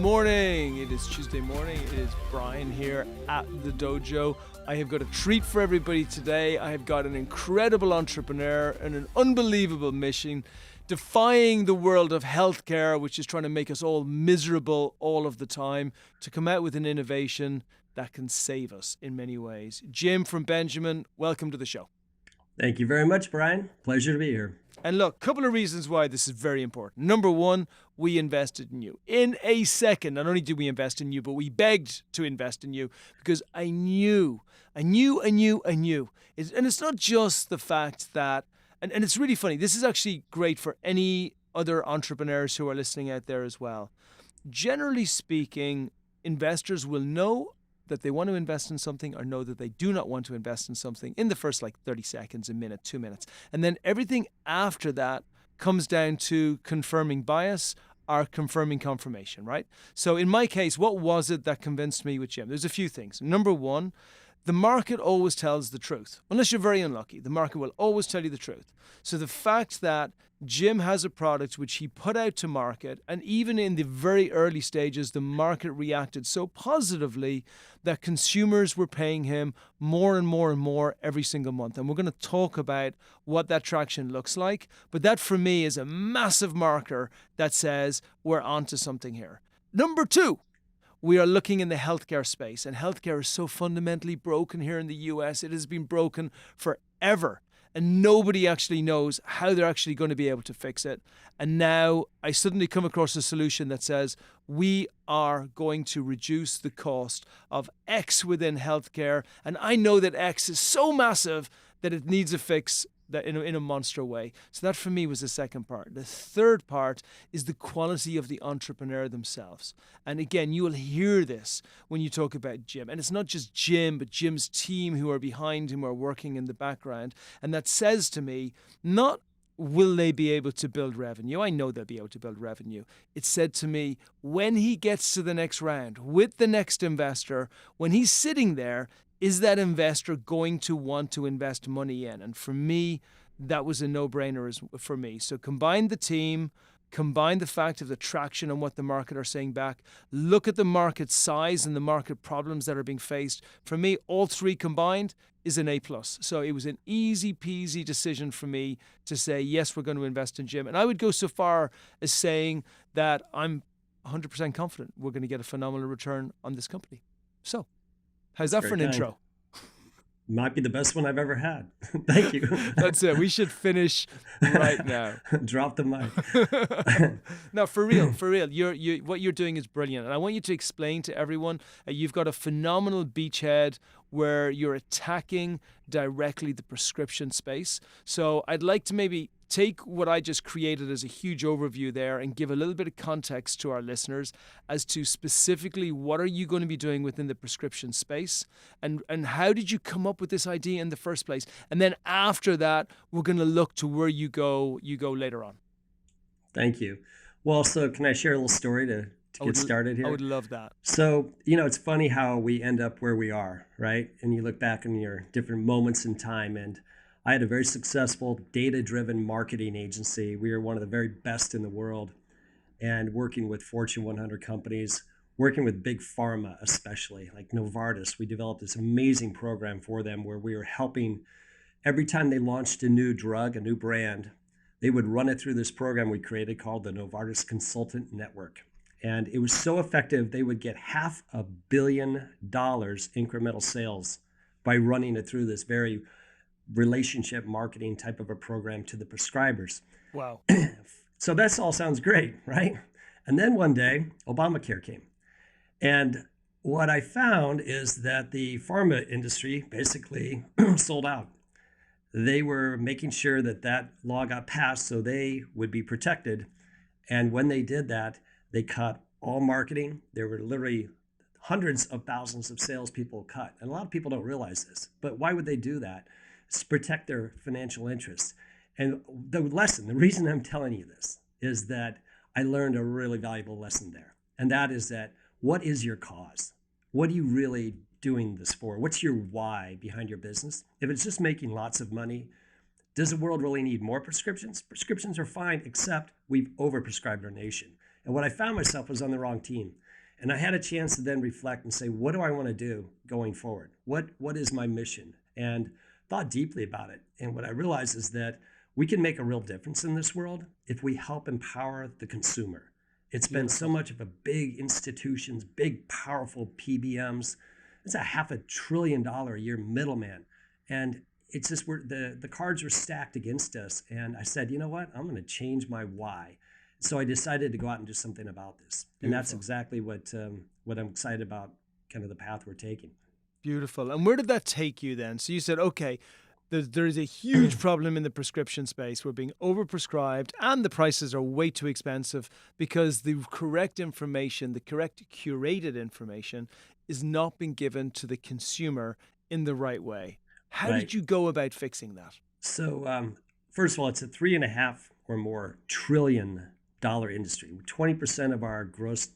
morning. It is Tuesday morning. It is Brian here at the Dojo. I have got a treat for everybody today. I have got an incredible entrepreneur and an unbelievable mission, defying the world of healthcare, which is trying to make us all miserable all of the time, to come out with an innovation that can save us in many ways. Jim from Benjamin, welcome to the show. Thank you very much, Brian. Pleasure to be here. And look, a couple of reasons why this is very important. Number one, we invested in you. In a second, not only did we invest in you, but we begged to invest in you because I knew. And it's not just the fact that, and it's really funny, this is actually great for any other entrepreneurs who are listening out there as well. Generally speaking, investors will know that they want to invest in something or know that they do not want to invest in something in the first 30 seconds, a minute, 2 minutes. And then everything after that comes down to confirming bias or confirming confirmation, right? So in my case, what was it that convinced me with Jim? There's a few things. Number one, the market always tells the truth. Unless you're very unlucky, the market will always tell you the truth. So the fact that Jim has a product which he put out to market, and even in the very early stages, the market reacted so positively that consumers were paying him more and more and more every single month. And we're going to talk about what that traction looks like. But that for me is a massive marker that says we're onto something here. Number two, we are looking in the healthcare space, and healthcare is so fundamentally broken here in the US. It has been broken forever. And nobody actually knows how they're actually going to be able to fix it. And now I suddenly come across a solution that says we are going to reduce the cost of X within healthcare. And I know that X is so massive that it needs a fix that in a monster way. So that for me was the second part. The third part is the quality of the entrepreneur themselves. And again, you will hear this when you talk about Jim. And it's not just Jim, but Jim's team who are behind him, who are working in the background. And that says to me, not will they be able to build revenue? I know they'll be able to build revenue. It said to me, when he gets to the next round with the next investor, when he's sitting there, is that investor going to want to invest money in? And for me, that was a no-brainer for me. So combine the team, combine the fact of the traction and what the market are saying back, look at the market size and the market problems that are being faced. For me, all three combined is an A+. So it was an easy peasy decision for me to say, yes, we're going to invest in Jim. And I would go so far as saying that I'm 100% confident we're going to get a phenomenal return on this company. So how's that for an intro? Might be the best one I've ever had. Thank you. That's it. We should finish right now. Drop the mic. No, for real. What you're doing is brilliant. And I want you to explain to everyone, you've got a phenomenal beachhead where you're attacking directly the prescription space. So I'd like to maybe take what I just created as a huge overview there and give a little bit of context to our listeners as to specifically what are you going to be doing within the prescription space and how did you come up with this idea in the first place? And then after that, we're going to look to where you go later on. Thank you. Well, so can I share a little story to get started here? I would love that. So, it's funny how we end up where we are, right? And you look back in your different moments in time, and I had a very successful data-driven marketing agency. We are one of the very best in the world, and working with Fortune 100 companies, working with big pharma especially, like Novartis. We developed this amazing program for them where we were helping every time they launched a new drug, a new brand, they would run it through this program we created called the Novartis Consultant Network. And it was so effective, they would get $500 million incremental sales by running it through this very relationship marketing type of a program to the prescribers. Wow. So that all sounds great, right? And then one day, Obamacare came. And what I found is that the pharma industry basically sold out. They were making sure that that law got passed so they would be protected. And when they did that, they cut all marketing. There were literally hundreds of thousands of salespeople cut. And a lot of people don't realize this. But why would they do that? It's to protect their financial interests. And the reason I'm telling you this is that I learned a really valuable lesson there. And that is that, what is your cause? What are you really doing this for? What's your why behind your business? If it's just making lots of money, does the world really need more prescriptions? Prescriptions are fine, except we've overprescribed our nation. And what I found myself was on the wrong team. And I had a chance to then reflect and say, what do I want to do going forward? What is my mission? And thought deeply about it. And what I realized is that we can make a real difference in this world if we help empower the consumer. It's been so much of a big institutions, big, powerful PBMs. It's a $500 billion a year middleman. And it's just the cards were stacked against us. And I said, you know what? I'm going to change my why. So I decided to go out and do something about this. And that's exactly what I'm excited about, kind of the path we're taking. Beautiful. And where did that take you then? So you said, okay, there is a huge problem in the prescription space. We're being overprescribed and the prices are way too expensive because the correct information, the correct curated information is not being given to the consumer in the right way. How did you go about fixing that? So first of all, it's a $3.5 or more trillion industry. 20% of our gross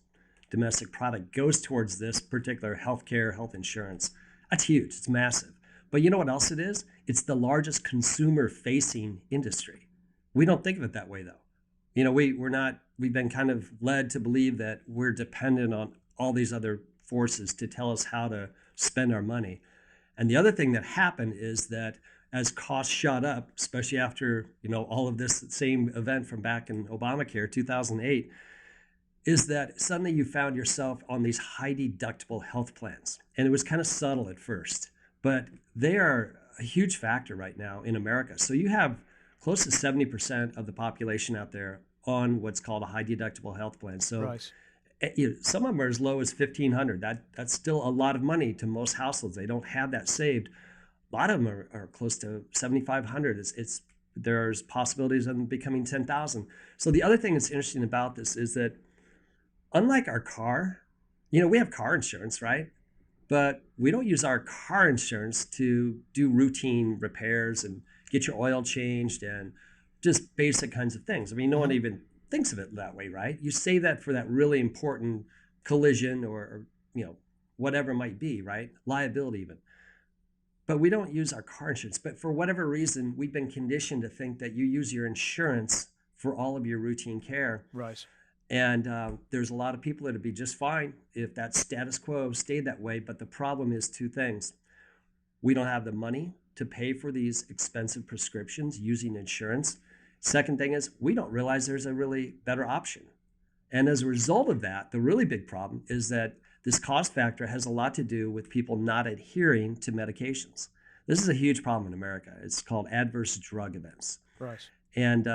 domestic product goes towards this particular healthcare, health insurance. That's huge. It's massive. But you know what else it is? It's the largest consumer-facing industry. We don't think of it that way, though. You know, we've been kind of led to believe that we're dependent on all these other forces to tell us how to spend our money. And the other thing that happened is that as costs shot up, especially after, all of this same event from back in Obamacare, 2008, is that suddenly you found yourself on these high deductible health plans. And it was kind of subtle at first, but they are a huge factor right now in America. So you have close to 70% of the population out there on what's called a high deductible health plan. So some of them are as low as $1,500. That's still a lot of money to most households. They don't have that saved. A lot of them are close to $7,500. There's possibilities of them becoming $10,000. So the other thing that's interesting about this is that unlike our car, we have car insurance, right? But we don't use our car insurance to do routine repairs and get your oil changed and just basic kinds of things. I mean, no one even thinks of it that way, right? You save that for that really important collision or whatever it might be, right? Liability even. But we don't use our car insurance. But for whatever reason, we've been conditioned to think that you use your insurance for all of your routine care. Right. And there's a lot of people that would be just fine if that status quo stayed that way. But the problem is two things. We don't have the money to pay for these expensive prescriptions using insurance. Second thing is we don't realize there's a really better option. And as a result of that, the really big problem is that this cost factor has a lot to do with people not adhering to medications. This is a huge problem in America. It's called adverse drug events. Right. And,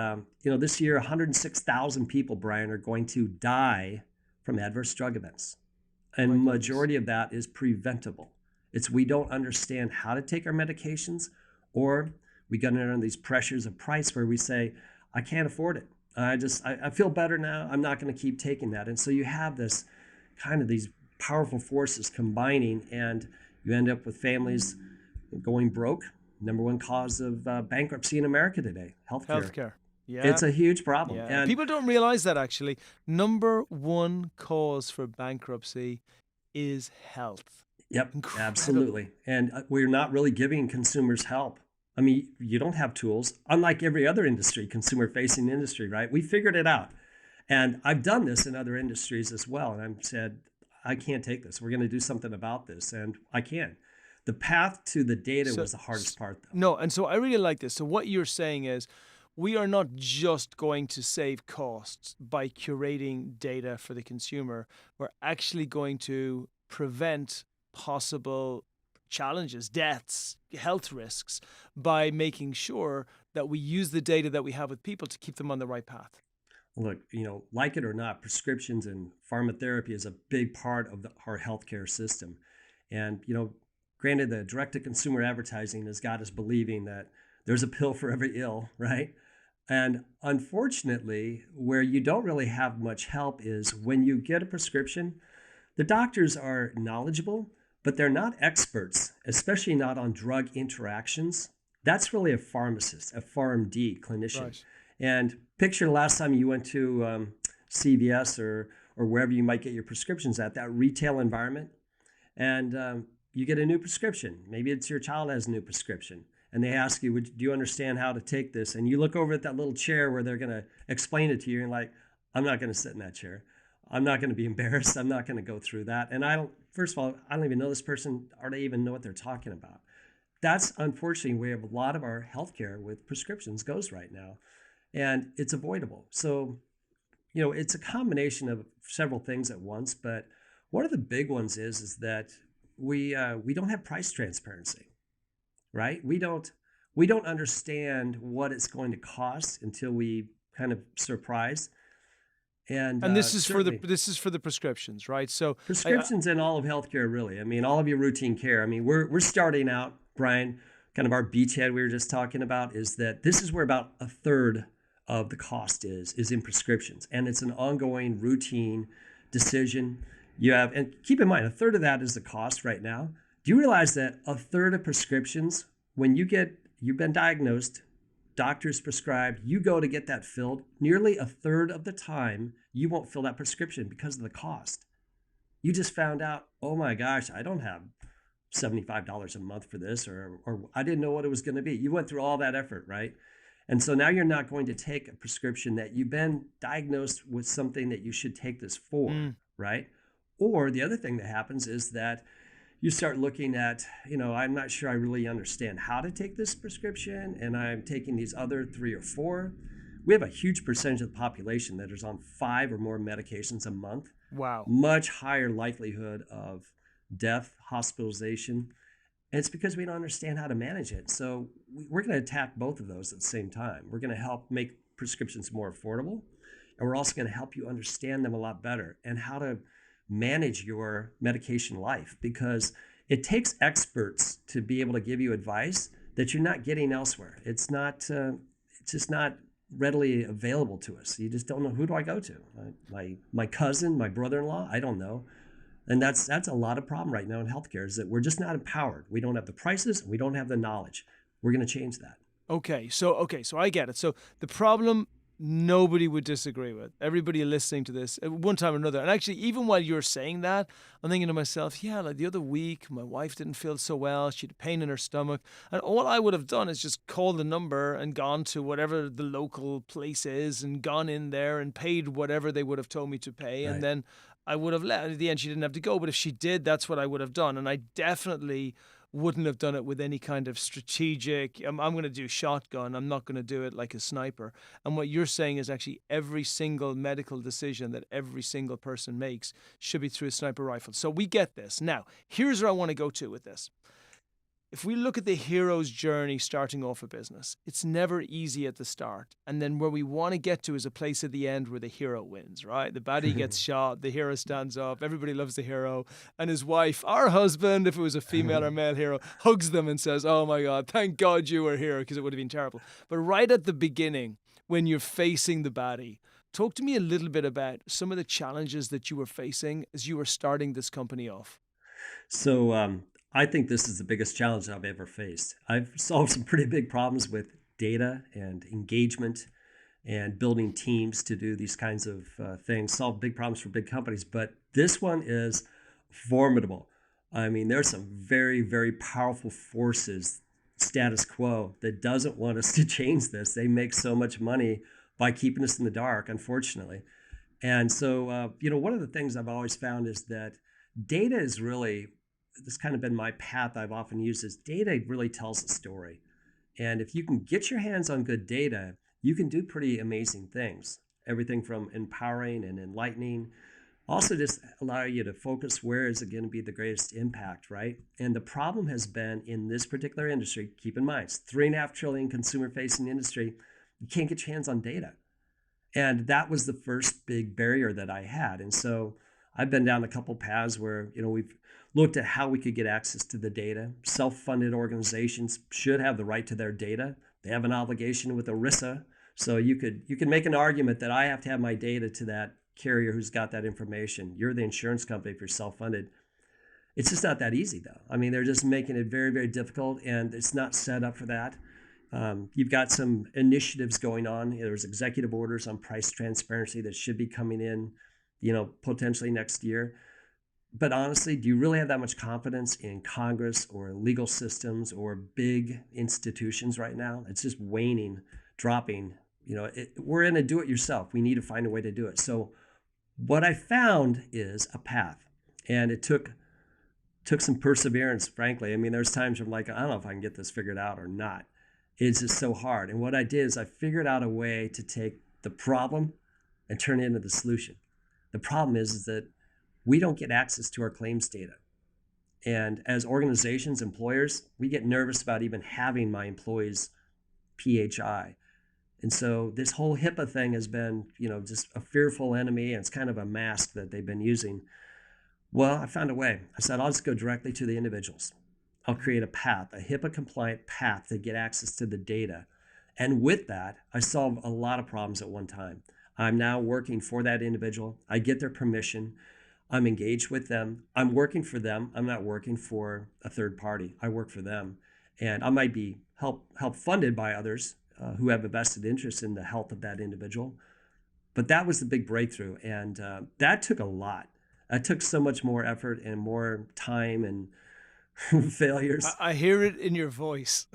this year, 106,000 people, Brian, are going to die from adverse drug events. And majority of that is preventable. We don't understand how to take our medications, or we get under these pressures of price where we say, I can't afford it. I feel better now. I'm not going to keep taking that. And so you have this kind of these powerful forces combining, and you end up with families going broke. Number one cause of bankruptcy in America today, healthcare. Yeah. It's a huge problem. Yeah. And people don't realize that actually. Number one cause for bankruptcy is health. Yep, Incredible. Absolutely. And we're not really giving consumers help. I mean, you don't have tools. Unlike every other industry, consumer-facing industry, right? We figured it out. And I've done this in other industries as well. And I've said, I can't take this. We're going to do something about this. And I can. The path to the data was the hardest part, though. No, and so I really like this. So what you're saying is we are not just going to save costs by curating data for the consumer. We're actually going to prevent possible challenges, deaths, health risks by making sure that we use the data that we have with people to keep them on the right path. Look, like it or not, prescriptions and pharmacotherapy is a big part of our healthcare system. And, granted, the direct-to-consumer advertising has got us believing that there's a pill for every ill, right? And unfortunately, where you don't really have much help is when you get a prescription, the doctors are knowledgeable, but they're not experts, especially not on drug interactions. That's really a pharmacist, a PharmD clinician. Right. And picture the last time you went to CVS or wherever you might get your prescriptions at, that retail environment, and you get a new prescription. Maybe it's your child has a new prescription, and they ask you, do you understand how to take this? And you look over at that little chair where they're going to explain it to you, and like, I'm not going to sit in that chair. I'm not going to be embarrassed. I'm not going to go through that. And first of all, I don't even know this person or they even know what they're talking about. That's unfortunately where a lot of our healthcare with prescriptions goes right now. And it's avoidable. So, it's a combination of several things at once, but one of the big ones is that we don't have price transparency, right? We don't understand what it's going to cost until we kind of surprise. And And this is for certainly the prescriptions, right? So prescriptions in all of healthcare, really. I mean, all of your routine care. I mean, we're starting out, Brian. Kind of our beachhead we were just talking about is that this is where about a third of the cost is in prescriptions, and it's an ongoing routine decision. And keep in mind, a third of that is the cost right now. Do you realize that a third of prescriptions, when you've been diagnosed, doctors prescribed, you go to get that filled, nearly a third of the time you won't fill that prescription because of the cost. You just found out, oh my gosh, I don't have $75 a month for this, or I didn't know what it was going to be. You went through all that effort, right? And so now you're not going to take a prescription that you've been diagnosed with something that you should take this for, right? Or the other thing that happens is that you start looking at, I'm not sure I really understand how to take this prescription, and I'm taking these other 3 or 4. We have a huge percentage of the population that is on 5 or more medications a month. wow. Much higher likelihood of death, hospitalization. And it's because we don't understand how to manage it. So we're going to attack both of those at the same time. We're going to help make prescriptions more affordable, and we're also going to help you understand them a lot better and how to manage your medication life, because it takes experts to be able to give you advice that you're not getting elsewhere. It's just not readily available to us. You just don't know, who do I go to? My cousin, my brother-in-law, I don't know. And that's a lot of problem right now in healthcare, is that we're just not empowered. We don't have the prices, and we don't have the knowledge. We're going to change that. Okay, so I get it. So the problem nobody would disagree with. Everybody listening to this at one time or another. And actually, even while you're saying that, I'm thinking to myself, yeah, like the other week, my wife didn't feel so well. She had a pain in her stomach. And all I would have done is just called the number and gone to whatever the local place is and gone in there and paid whatever they would have told me to pay. Right. And then I would have left. At the end, she didn't have to go. But if she did, that's what I would have done. And I definitely wouldn't have done it with any kind of strategic, I'm going to do shotgun. I'm not going to do it like a sniper. And what you're saying is actually every single medical decision that every single person makes should be through a sniper rifle. So we get this. Now, here's where I want to go to with this. If we look at the hero's journey starting off a business, it's never easy at the start. And then where we want to get to is a place at the end where the hero wins, right? The baddie gets shot, the hero stands up, everybody loves the hero, and his wife, our husband, if it was a female or male hero, hugs them and says, oh my God, thank God you were here, because it would have been terrible. But right at the beginning, when you're facing the baddie, talk to me a little bit about some of the challenges that you were facing as you were starting this company off. So I think this is the biggest challenge I've ever faced. I've solved some pretty big problems with data and engagement and building teams to do these kinds of things, solve big problems for big companies. But this one is formidable. I mean, there's some very, very powerful forces, status quo, that doesn't want us to change this. They make so much money by keeping us in the dark, unfortunately. And so, one of the things I've always found is that data is really, this kind of been my path I've often used, is data really tells a story. And if you can get your hands on good data, you can do pretty amazing things. Everything from empowering and enlightening, also just allow you to focus where is it going to be the greatest impact, right? And the problem has been in this particular industry, keep in mind, it's $3.5 trillion consumer-facing industry, you can't get your hands on data. And that was the first big barrier that I had. And so I've been down a couple paths where, we've looked at how we could get access to the data. Self-funded organizations should have the right to their data. They have an obligation with ERISA. So you can make an argument that I have to have my data to that carrier who's got that information. You're the insurance company if you're self-funded. It's just not that easy, though. I mean, they're just making it very, very difficult, and it's not set up for that. You've got some initiatives going on. There's executive orders on price transparency that should be coming in, potentially next year. But honestly, do you really have that much confidence in Congress or legal systems or big institutions right now? It's just waning, dropping. We're in a do-it-yourself. We need to find a way to do it. So What I found is a path, and it took some perseverance, frankly. I mean, there's times where I'm like, I don't know if I can get this figured out or not. It's just so hard. And what I did is I figured out a way to take the problem and turn it into the solution. The problem is that we don't get access to our claims data. And as organizations, employers, we get nervous about even having my employees' PHI. And so this whole HIPAA thing has been, just a fearful enemy, and it's kind of a mask that they've been using. Well, I found a way. I said, I'll just go directly to the individuals. I'll create a path, a HIPAA compliant path to get access to the data. And with that, I solve a lot of problems at one time. I'm now working for that individual. I get their permission. I'm engaged with them. I'm working for them. I'm not working for a third party. I work for them. And I might be help funded by others who have a vested interest in the health of that individual. But that was the big breakthrough. And that took a lot. That took so much more effort and more time and failures. I hear it in your voice.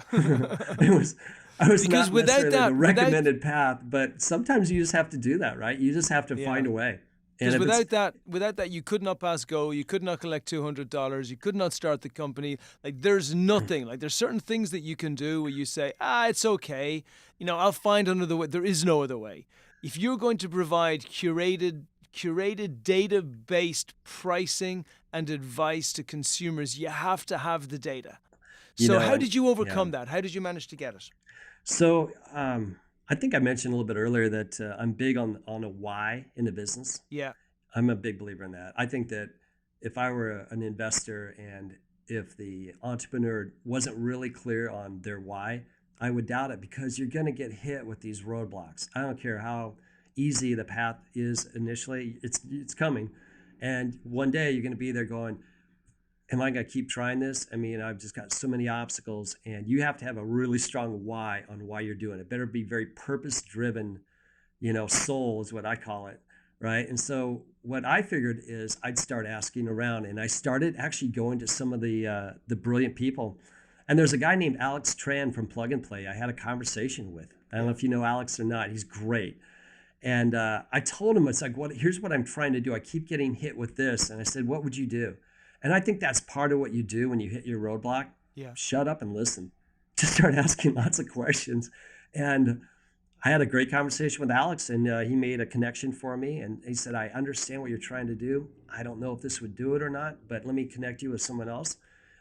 I was because not without necessarily that, the recommended path, but sometimes you just have to do that, right? You just have to find a way. Because without that, you could not pass go. You could not collect $200. You could not start the company. Like, there's nothing. Like, there's certain things that you can do where you say, it's okay. I'll find another way. There is no other way. If you're going to provide curated data-based pricing and advice to consumers, you have to have the data. So how did you overcome that? How did you manage to get it? So I think I mentioned a little bit earlier that I'm big on a why in the business. Yeah. I'm a big believer in that. I think that if I were an investor and if the entrepreneur wasn't really clear on their why, I would doubt it, because you're going to get hit with these roadblocks. I don't care how easy the path is initially, it's coming. And one day you're going to be there going, am I going to keep trying this? I mean, I've just got so many obstacles, and you have to have a really strong why on why you're doing it. It better be very purpose-driven, soul is what I call it, right? And so what I figured is I'd start asking around, and I started actually going to some of the brilliant people. And there's a guy named Alex Tran from Plug and Play I had a conversation with. I don't know if you know Alex or not. He's great. And I told him, it's like, here's what I'm trying to do. I keep getting hit with this. And I said, what would you do? And I think that's part of what you do when you hit your roadblock. Yeah. Shut up and listen. Just start asking lots of questions. And I had a great conversation with Alex, and he made a connection for me. And he said, I understand what you're trying to do. I don't know if this would do it or not, but let me connect you with someone else.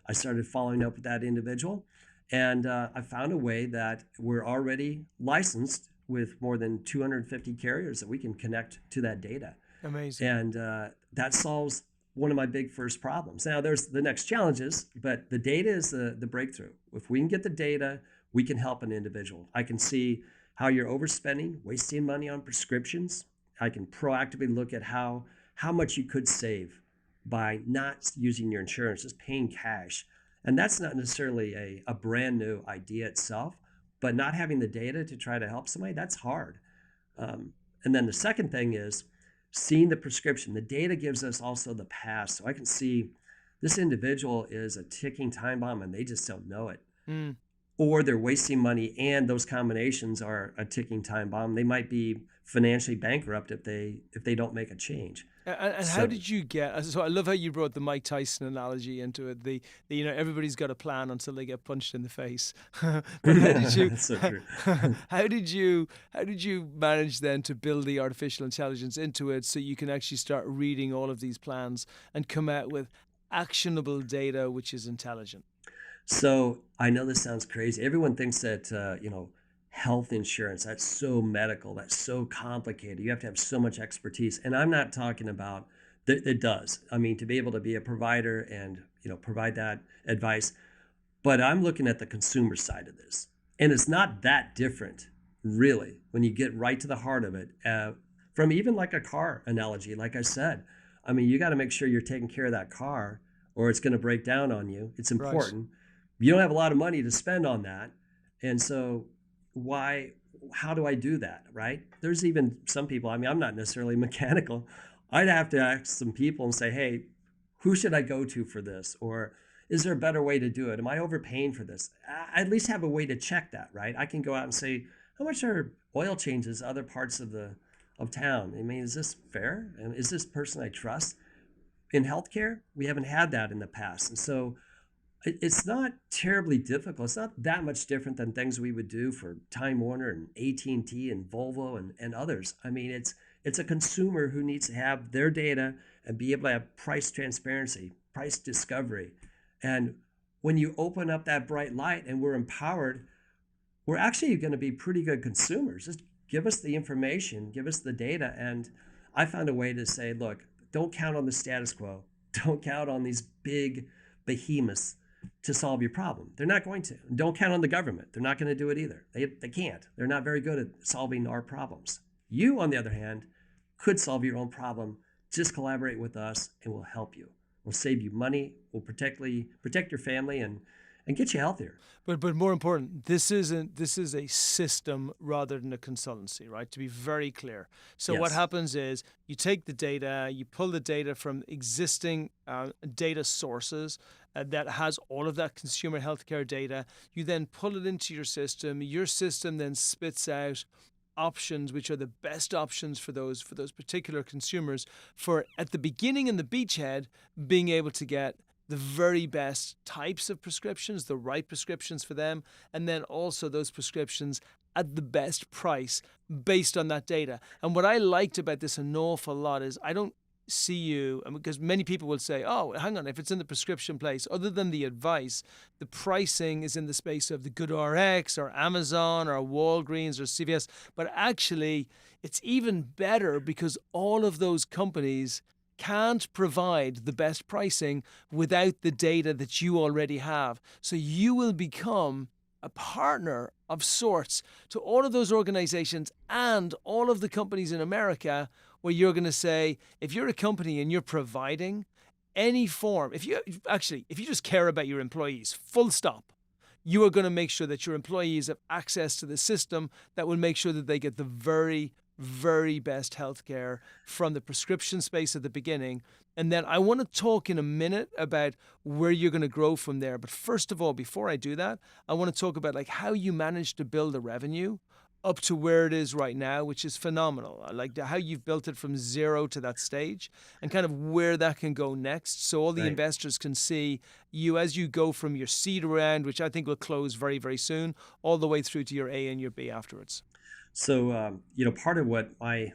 I started following up with that individual. And I found a way that we're already licensed with more than 250 carriers that we can connect to that data. Amazing. And that solves one of my big first problems. Now, there's the next challenges, but the data is the breakthrough. If we can get the data, we can help an individual. I can see how you're overspending, wasting money on prescriptions. I can proactively look at how much you could save by not using your insurance, just paying cash. And that's not necessarily a brand new idea itself, but not having the data to try to help somebody, that's hard. And then the second thing is seeing the prescription. The data gives us also the past. So I can see this individual is a ticking time bomb and they just don't know it. Or they're wasting money, and those combinations are a ticking time bomb. They might be financially bankrupt if they don't make a change. And how did you get? So I love how you brought the Mike Tyson analogy into it. The everybody's got a plan until they get punched in the face. But how did you? That's so true. How did you manage then to build the artificial intelligence into it so you can actually start reading all of these plans and come out with actionable data which is intelligent? So I know this sounds crazy. Everyone thinks that health insurance, that's so medical, that's so complicated. You have to have so much expertise. And I'm not talking about that. It does. I mean, to be able to be a provider and provide that advice. But I'm looking at the consumer side of this, and it's not that different, really, when you get right to the heart of it. From even like a car analogy, like I said, I mean, you got to make sure you're taking care of that car, or it's going to break down on you. It's important. Right. You don't have a lot of money to spend on that, and so how do I do that, right? There's even some people, I mean, I'm not necessarily mechanical. I'd have to ask some people and say, hey, who should I go to for this? Or is there a better way to do it? Am I overpaying for this? I at least have a way to check that, right? I can go out and say, how much are oil changes, other parts of the of town. I mean, is this fair? And is this person I trust? In healthcare, we haven't had that in the past. And so it's not terribly difficult. It's not that much different than things we would do for Time Warner and AT&T and T and Volvo and others. I mean, it's a consumer who needs to have their data and be able to have price transparency, price discovery. And when you open up that bright light and we're empowered, we're actually going to be pretty good consumers. Just give us the information, give us the data. And I found a way to say, look, don't count on the status quo. Don't count on these big behemoths to solve your problem. They're not going to. Don't count on the government. They're not going to do it either. They can't. They're not very good at solving our problems. You, on the other hand, could solve your own problem. Just collaborate with us and we'll help you. We'll save you money. We'll protect your family and get you healthier. But more important, this is a system rather than a consultancy, right? To be very clear. So Yes. what happens is you take the data, you pull the data from existing data sources that has all of that consumer healthcare data. You then pull it into your system. Your system then spits out options which are the best options for those particular consumers for at the beginning in the beachhead being able to get the very best types of prescriptions, the right prescriptions for them, and then also those prescriptions at the best price based on that data. And what I liked about this an awful lot is I don't see you, because many people will say, oh, hang on, if it's in the prescription place, other than the advice, the pricing is in the space of the GoodRx or Amazon or Walgreens or CVS. But actually, it's even better because all of those companies can't provide the best pricing without the data that you already have. So you will become a partner of sorts to all of those organizations and all of the companies in America where you're going to say, if you're a company and you're providing any form, if you just care about your employees, full stop, you are going to make sure that your employees have access to the system that will make sure that they get the very, very best healthcare from the prescription space at the beginning. And then I want to talk in a minute about where you're going to grow from there. But first of all, before I do that, I want to talk about like how you managed to build the revenue up to where it is right now, which is phenomenal. I like how you've built it from zero to that stage and kind of where that can go next. So all the Right. investors can see you as you go from your seed round, which I think will close very, very soon, all the way through to your A and your B afterwards. So, part of what my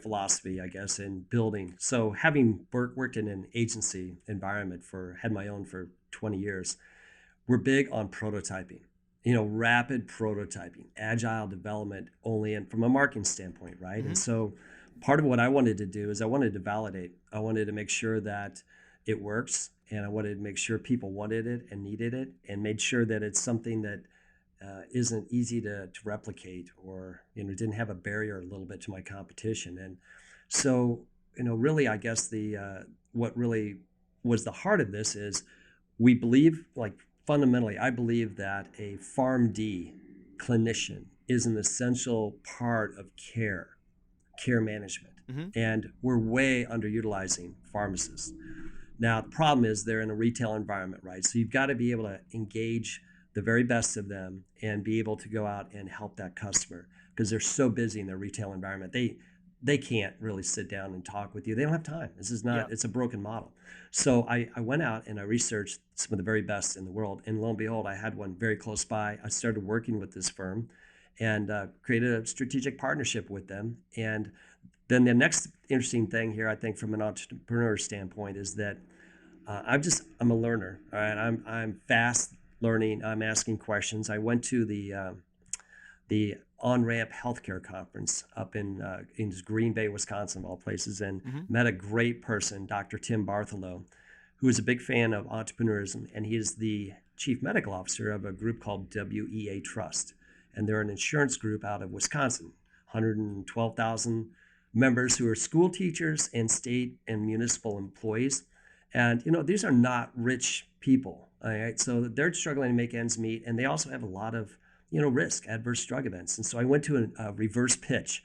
philosophy, I guess, in building, so having worked in an agency environment had my own for 20 years, we're big on prototyping, rapid prototyping, agile development only, and from a marketing standpoint, right? And so part of what I wanted to do is I wanted to validate. I wanted to make sure that it works, and I wanted to make sure people wanted it and needed it, and made sure that it's something that isn't easy to replicate or, didn't have a barrier a little bit to my competition. And so, really, I guess what really was the heart of this is we believe, like fundamentally, I believe that a PharmD clinician is an essential part of care management. And we're way underutilizing pharmacists. Now, the problem is they're in a retail environment, right? So you've got to be able to engage the very best of them and be able to go out and help that customer because they're so busy in their retail environment. They can't really sit down and talk with you. They don't have time. This is not, It's a broken model. So I went out and I researched some of the very best in the world. And lo and behold, I had one very close by. I started working with this firm and created a strategic partnership with them. And then the next interesting thing here, I think, from an entrepreneur standpoint, is that I'm a learner. All right, I'm fast learning. I'm asking questions. I went to the on-ramp HealthCare conference up in Green Bay, Wisconsin, of all places, and met a great person, Dr. Tim Bartholow, who is a big fan of entrepreneurism, and he is the chief medical officer of a group called WEA Trust, and they're an insurance group out of Wisconsin, 112,000 members who are school teachers and state and municipal employees. And, these are not rich people, all right? So they're struggling to make ends meet, and they also have a lot of, risk, adverse drug events. And so I went to a reverse pitch,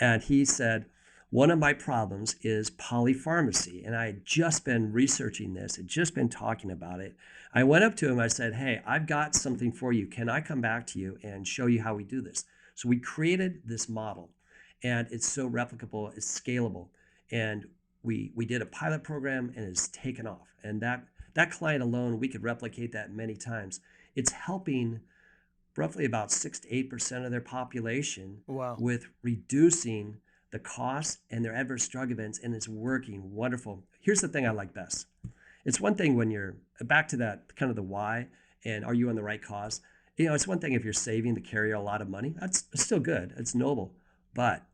and he said, one of my problems is polypharmacy. And I had just been researching this, had just been talking about it. I went up to him, I said, hey, I've got something for you. Can I come back to you and show you how we do this? So we created this model. and it's so replicable, it's scalable. And we did a pilot program and it's taken off. And that client alone, we could replicate that many times. It's helping roughly about 6 to 8% of their population Wow. with reducing the cost and their adverse drug events, and it's working wonderful. Here's the thing I like best. It's one thing when you're back to that kind of the why and are you on the right cause? It's one thing if you're saving to carry a lot of money. That's still good. It's noble. But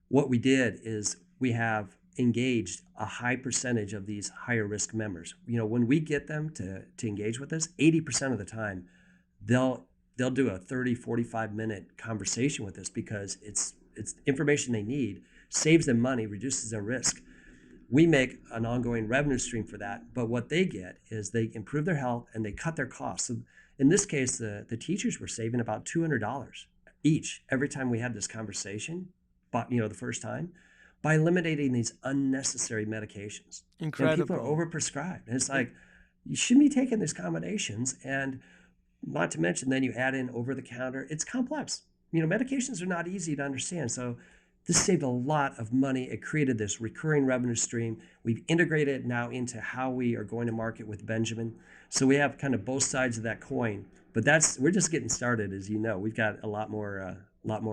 what we did is we have engaged a high percentage of these higher risk members. When we get them to engage with us, 80% of the time, they'll do a 30, 45-minute conversation with us because it's information they need, saves them money, reduces their risk. We make an ongoing revenue stream for that, but what they get is they improve their health and they cut their costs. So in this case, the teachers were saving about $200 each every time we had this conversation, but the first time, by eliminating these unnecessary medications. Incredible. People are overprescribed. And it's like, you shouldn't be taking these combinations. And not to mention, then you add in over-the-counter. It's complex. Medications are not easy to understand. So this saved a lot of money. It created this recurring revenue stream. We've integrated it now into how we are going to market with Benjamin. So we have kind of both sides of that coin. But we're just getting started, as you know. We've got a lot more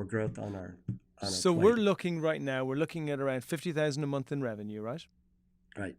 growth on our So plate. we're looking at around 50,000 a month in revenue, right? Right.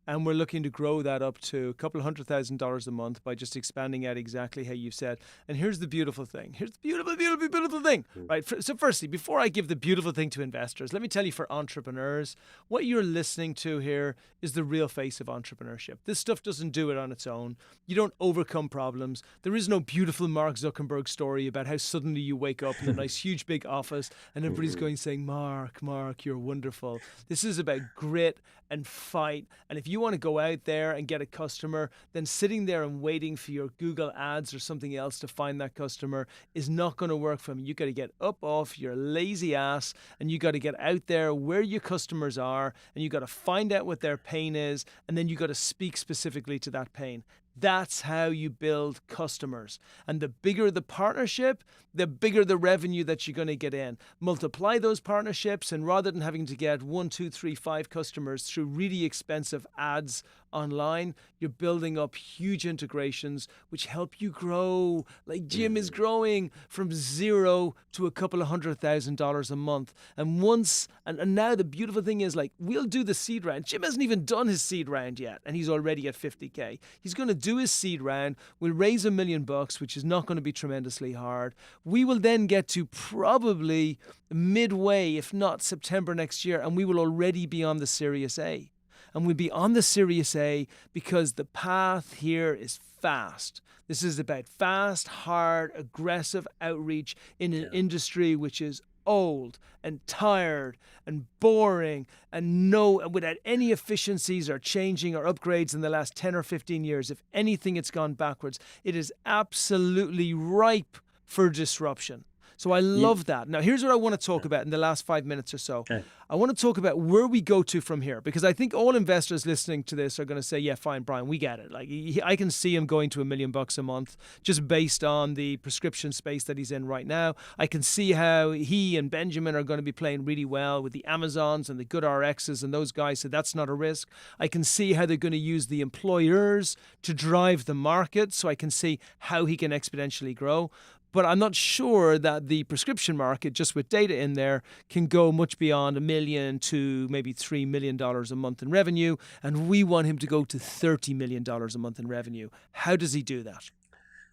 And we're looking to grow that up to a couple of $100,000 a month by just expanding out exactly how you've said. And here's the beautiful thing. Here's the beautiful, beautiful, beautiful thing, right? So firstly, before I give the beautiful thing to investors, let me tell you for entrepreneurs, what you're listening to here is the real face of entrepreneurship. This stuff doesn't do it on its own. You don't overcome problems. There is no beautiful Mark Zuckerberg story about how suddenly you wake up in a nice, huge, big office and everybody's going saying, Mark, you're wonderful. This is about grit and fight. And if you want to go out there and get a customer, then sitting there and waiting for your Google ads or something else to find that customer is not going to work for them. You got to get up off your lazy ass and you got to get out there where your customers are and you got to find out what their pain is and then you got to speak specifically to that pain. That's how you build customers. And the bigger the partnership, the bigger the revenue that you're going to get in. Multiply those partnerships, and rather than having to get 1, 2, 3, 5 customers through really expensive ads online, you're building up huge integrations which help you grow. Like Jim is growing from zero to a couple of $100,000 a month. And now the beautiful thing is, like, we'll do the seed round. Jim hasn't even done his seed round yet, and he's already at 50K. He's going to do his seed round. We'll raise $1 million, which is not going to be tremendously hard. We will then get to probably midway, if not September next year, and we will already be on the Series A. And we'll be on the Series A because the path here is fast. This is about fast, hard, aggressive outreach in an industry which is old and tired and boring and without any efficiencies or changing or upgrades in the last 10 or 15 years. If anything, it's gone backwards. It is absolutely ripe for disruption. So I love that. Now, here's what I want to talk about in the last 5 minutes or so. Okay. I want to talk about where we go to from here, because I think all investors listening to this are going to say, yeah, fine, Brian, we get it. Like, I can see him going to $1 million a month just based on the prescription space that he's in right now. I can see how he and Benjamin are going to be playing really well with the Amazons and the good RXs and those guys, so that's not a risk. I can see how they're going to use the employers to drive the market, so I can see how he can exponentially grow. But I'm not sure that the prescription market, just with data in there, can go much beyond $1 million to maybe $3 million a month in revenue. And we want him to go to $30 million a month in revenue. How does he do that?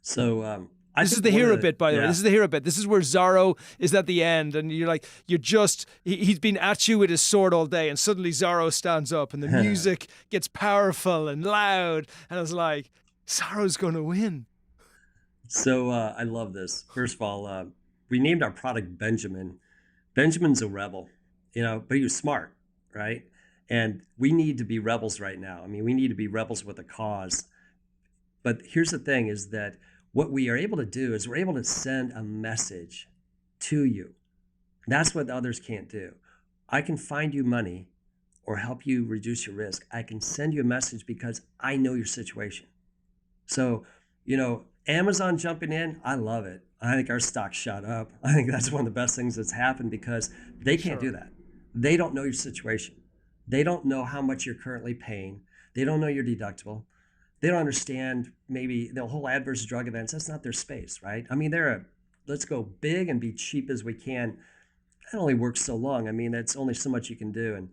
So this is the hero bit, by the way. This is the hero bit. This is where Zorro is at the end. And you're like, he's been at you with his sword all day. And suddenly Zorro stands up and the music gets powerful and loud. And I was like, Zorro's going to win. So I love this. First of all, we named our product Benjamin. Benjamin's a rebel, but he was smart, right? And we need to be rebels right now. I mean, we need to be rebels with a cause. But here's the thing is that what we are able to do is we're able to send a message to you. That's what others can't do. I can find you money or help you reduce your risk. I can send you a message because I know your situation. So, Amazon jumping in, I love it. I think our stock shot up. I think that's one of the best things that's happened because they can't do Sure. that. They don't know your situation. They don't know how much you're currently paying. They don't know your deductible. They don't understand maybe the whole adverse drug events. That's not their space, right? I mean, let's go big and be cheap as we can. That only works so long. I mean, that's only so much you can do. And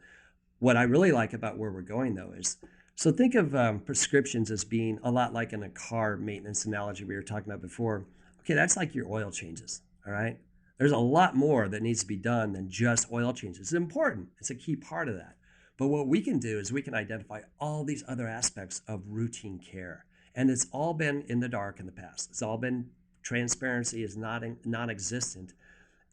what I really like about where we're going, though, is so think of prescriptions as being a lot like in a car maintenance analogy we were talking about before. Okay, that's like your oil changes, all right? There's a lot more that needs to be done than just oil changes. It's important, it's a key part of that. But what we can do is we can identify all these other aspects of routine care. And it's all been in the dark in the past. It's all been transparency is not non-existent.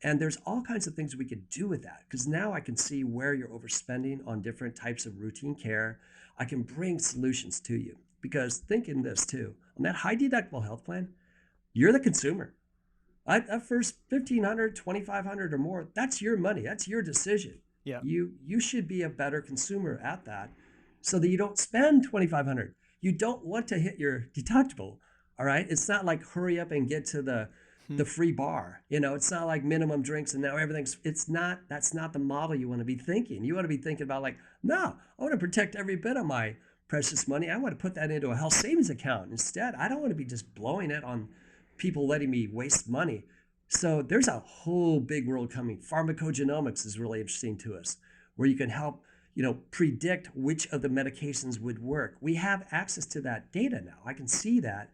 And there's all kinds of things we could do with that because now I can see where you're overspending on different types of routine care. I can bring solutions to you because think in this too. On that high deductible health plan, you're the consumer. That first 1,500, 2,500 or more, that's your money. That's your decision. Yeah. You should be a better consumer at that so that you don't spend 2,500. You don't want to hit your deductible. All right. It's not like hurry up and get to Hmm. the free bar. It's not like minimum drinks and now that's not the model you want to be thinking. You want to be thinking about like, no, I want to protect every bit of my precious money. I want to put that into a health savings account. Instead, I don't want to be just blowing it on people letting me waste money. So there's a whole big world coming. Pharmacogenomics is really interesting to us, where you can help, predict which of the medications would work. We have access to that data now. I can see that.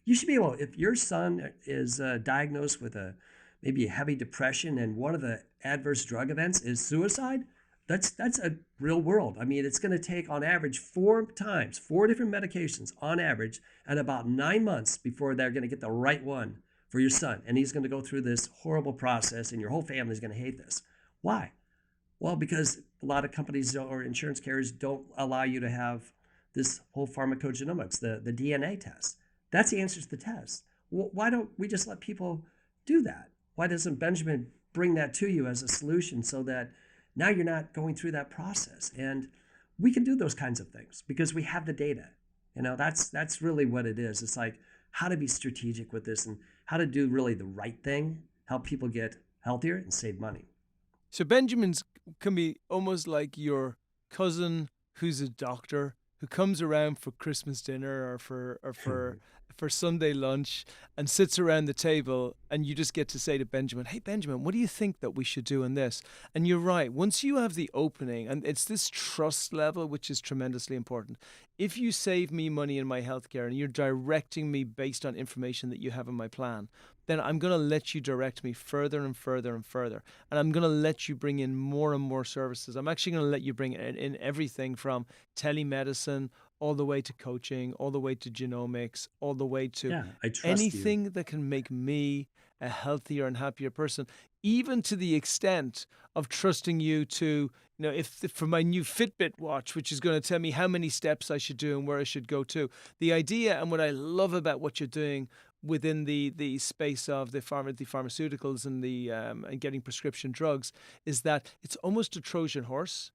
You should be able, if your son is diagnosed with maybe a heavy depression and one of the adverse drug events is suicide, that's a real world. I mean, it's going to take on average 4 different medications on average, and about 9 months before they're going to get the right one for your son. And he's going to go through this horrible process and your whole family is going to hate this. Why? Well, because a lot of companies or insurance carriers don't allow you to have this whole pharmacogenomics, the DNA test. That's the answer to the test. Why don't we just let people do that? Why doesn't Benjamin bring that to you as a solution so that now you're not going through that process? And we can do those kinds of things because we have the data. That's really what it is. It's like how to be strategic with this and how to do really the right thing, help people get healthier and save money. So Benjamin's can be almost like your cousin who's a doctor who comes around for Christmas dinner or for Sunday lunch and sits around the table, and you just get to say to Benjamin, "Hey Benjamin, what do you think that we should do in this?" And you're right. Once you have the opening, and it's this trust level which is tremendously important. If you save me money in my healthcare and you're directing me based on information that you have in my plan, then I'm going to let you direct me further and further and further. And I'm going to let you bring in more and more services. I'm actually going to let you bring in everything from telemedicine all the way to coaching, all the way to genomics, all the way to Yeah, I trust you. anything that can make me a healthier and happier person, even to the extent of trusting you to, if for my new Fitbit watch, which is going to tell me how many steps I should do and where I should go to. The idea and what I love about what you're doing within the space of the pharmaceuticals and the and getting prescription drugs is that it's almost a Trojan horse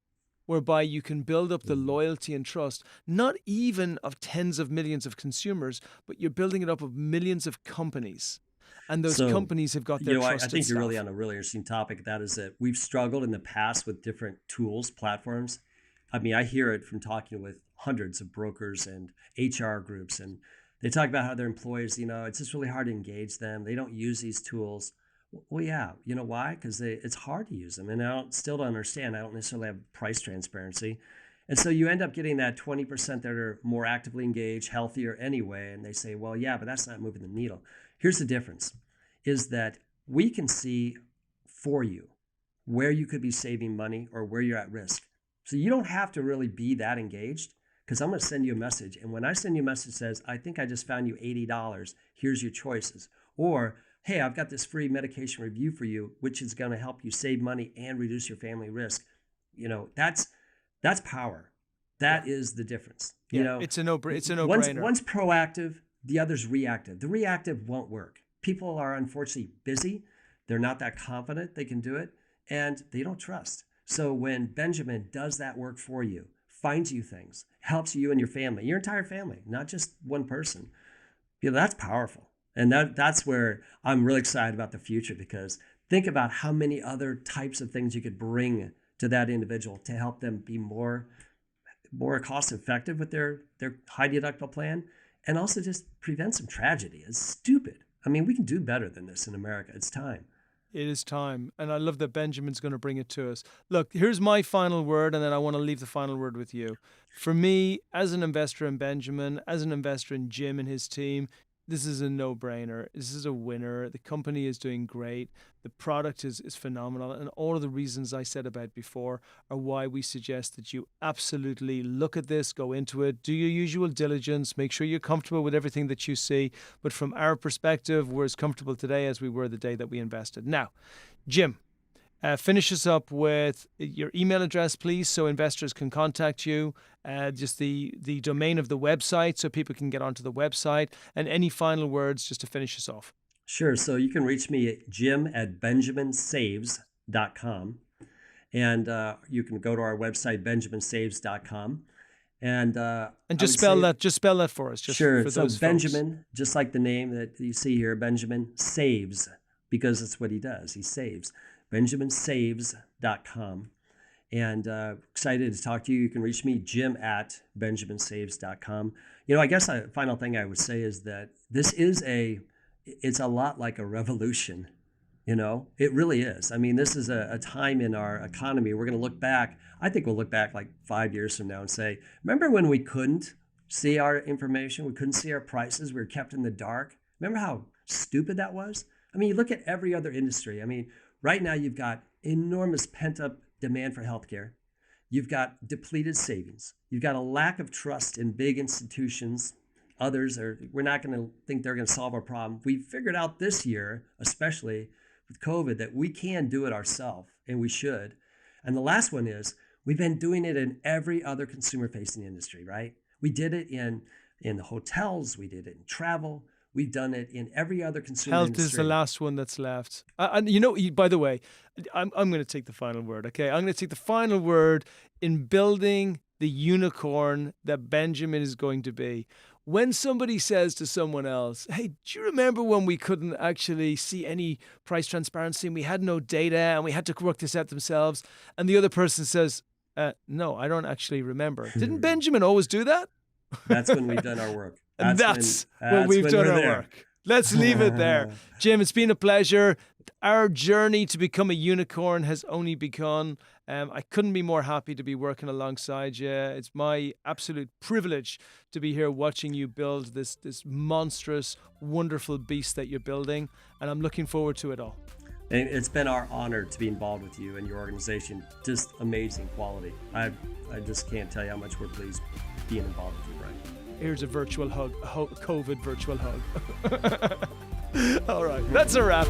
whereby you can build up the Mhm. loyalty and trust, not even of tens of millions of consumers, but you're building it up of millions of companies. And those So, companies have got their I trusted think you're really staff. on a really interesting topic. That is that we've struggled in the past with different tools, platforms. I mean, I hear it from talking with hundreds of brokers and HR groups, and they talk about how their employees, it's just really hard to engage them. They don't use these tools. Well, yeah, you know why? Because it's hard to use them, and still don't understand. I don't necessarily have price transparency, and so you end up getting that 20% that are more actively engaged, healthier anyway, and they say, well, yeah, but that's not moving the needle. Here's the difference: is that we can see for you where you could be saving money or where you're at risk. So you don't have to really be that engaged because I'm going to send you a message. And when I send you a message that says, I think I just found you $80, here's your choices. Or, hey, I've got this free medication review for you, which is going to help you save money and reduce your family risk. That's power. Yeah, That is the difference. yeah, it's a One's no-brainer. one's proactive, the other's reactive. The reactive won't work. People are unfortunately busy. They're not that confident they can do it, and they don't trust. So when Benjamin does that work for you, finds you things, helps you and your family, your entire family, not just one person, that's powerful. And that's where I'm really excited about the future, because think about how many other types of things you could bring to that individual to help them be more cost effective with their high deductible plan, and also just prevent some tragedy. It's stupid. I mean, we can do better than this in America. It's time. It is time. And I love that Benjamin's going to bring it to us. Look, here's my final word, and then I want to leave the final word with you. For me, as an investor in Benjamin, as an investor in Jim and his team, this is a no-brainer. This is a winner. The company is doing great. The product is phenomenal. And all of the reasons I said about before are why we suggest that you absolutely look at this, go into it, do your usual diligence, make sure you're comfortable with everything that you see. But from our perspective, we're as comfortable today as we were the day that we invested. Now, Jim, finish us up with your email address, please, so investors can contact you. Just the domain of the website so people can get onto the website. And any final words just to finish us off. Sure. So you can reach me at jim@benjaminsaves.com. And you can go to our website, benjaminsaves.com. And just spell that for us. Just sure. For So those Benjamin, folks. just like the name that you see here, Benjamin saves, because that's what he does. He saves. benjaminsaves.com. And excited to talk to you. You can reach me, jim@benjaminsaves.com. I guess a final thing I would say is that this is it's a lot like a revolution. It really is. I mean, this is a time in our economy. We're going to look back. I think we'll look back like 5 years from now and say, remember when we couldn't see our information? We couldn't see our prices. We were kept in the dark. Remember how stupid that was? I mean, you look at every other industry. I mean, right now you've got enormous pent-up demand for healthcare. You've got depleted savings. You've got a lack of trust in big institutions. We're not going to think they're going to solve our problem. We figured out this year, especially with COVID, that we can do it ourselves, and we should. And the last one is, we've been doing it in every other consumer-facing industry, right? We did it in the hotels. We did it in travel. We've done it in every other consumer industry. Health is the last one that's left. And by the way, I'm going to take the final word, okay? I'm going to take the final word in building the unicorn that Benjamin is going to be. When somebody says to someone else, hey, do you remember when we couldn't actually see any price transparency and we had no data and we had to work this out themselves? And the other person says, no, I don't actually remember. Didn't Benjamin always do that? That's when we've done our work. That's when we've done our work. Let's leave it there. Jim, it's been a pleasure. Our journey to become a unicorn has only begun. I couldn't be more happy to be working alongside you. It's my absolute privilege to be here watching you build this monstrous, wonderful beast that you're building. And I'm looking forward to it all. And it's been our honor to be involved with you and your organization. Just amazing quality. I just can't tell you how much we're pleased being involved with you, Brian. Here's a virtual hug, COVID virtual hug. All right, that's a wrap.